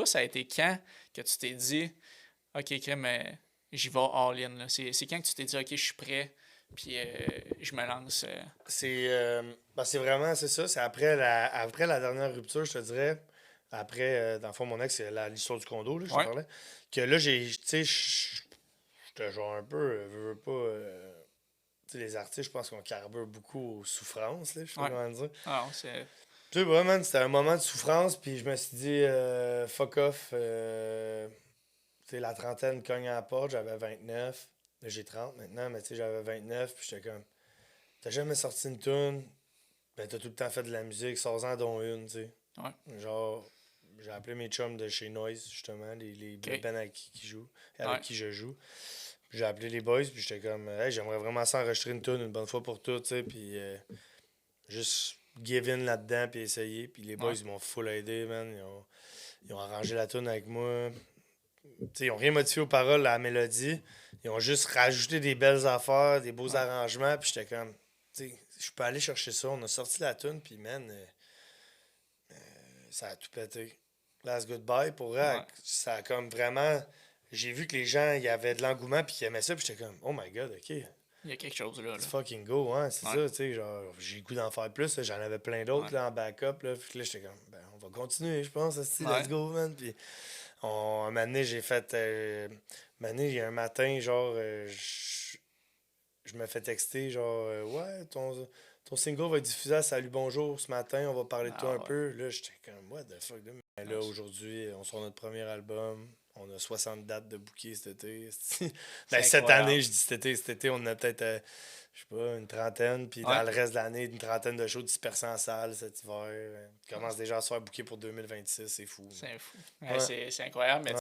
Toi, ça a été quand que tu t'es dit, OK, OK, mais j'y vais all-in, là? C'est quand que tu t'es dit, OK, je suis prêt, puis je me lance. C'est vraiment, c'est ça. C'est après la dernière rupture, je te dirais. Après, dans le fond, mon ex, c'est l'histoire du condo, là, je te Ouais. parlais. Que là, tu sais, j'étais genre un peu, veux pas. Tu sais, les artistes, je pense qu'on carbure beaucoup aux souffrances, là, je sais pas Ouais. comment dire. Ah, non, c'est. Tu sais, vraiment, c'était un moment de souffrance, puis je me suis dit, fuck off. Tu sais, la trentaine cogne à la porte, j'avais 29. Là, j'ai 30 maintenant, mais tu sais, j'avais 29, puis j'étais comme, t'as jamais sorti une tune, ben t'as tout le temps fait de la musique, sors-en dont une, tu sais. Ouais. Genre, j'ai appelé mes chums de chez Noise, justement, le OK. band avec qui joue, avec Ouais. qui je joue. J'ai appelé les boys, puis j'étais comme, hey, j'aimerais vraiment s'enregistrer une tune une bonne fois pour toutes, tu sais, puis juste give in là-dedans, puis essayer. Puis les boys, Ouais. ils m'ont full aidé, man. Ils ont arrangé la tune avec moi. Tu sais, ils ont rien modifié aux paroles, à la mélodie. Ils ont juste rajouté des belles affaires, des beaux Ouais. arrangements, puis j'étais comme, tu sais, je peux aller chercher ça. On a sorti la tune, puis man, ça a tout pété. Last Goodbye, pour vrai, Ouais. ça a comme vraiment. J'ai vu que les gens, il y avait de l'engouement, puis qu'ils aimaient ça, puis j'étais comme, oh my god, ok, Il y a quelque chose là, let's là. fucking go, hein, c'est Ouais. ça, tu sais, genre, j'ai le goût d'en faire plus, là, j'en avais plein Ouais. d'autres, là, en backup, là, puis là, j'étais comme, ben, on va continuer, je pense, esti, let's Ouais. go, man, puis un moment donné, j'ai fait, un moment donné, il y a un matin, genre, je me fais texter, genre, ouais, ton single va être diffusé à Salut Bonjour ce matin, on va parler de toi Ah un ouais. peu. Là, j'étais comme, what the fuck, là. Mais là, Nice. aujourd'hui, on sort notre premier album. On a 60 dates de booker cet été. C'est Ben, cette année, incroyable. je dis cet été. Cet été, on en a peut-être, je sais pas, une trentaine. Puis dans Ouais. le reste de l'année, une trentaine de shows dispersés en salle cet hiver. On commence déjà à se faire booker pour 2026. C'est fou. C'est fou. Ouais, Ouais. c'est incroyable, mais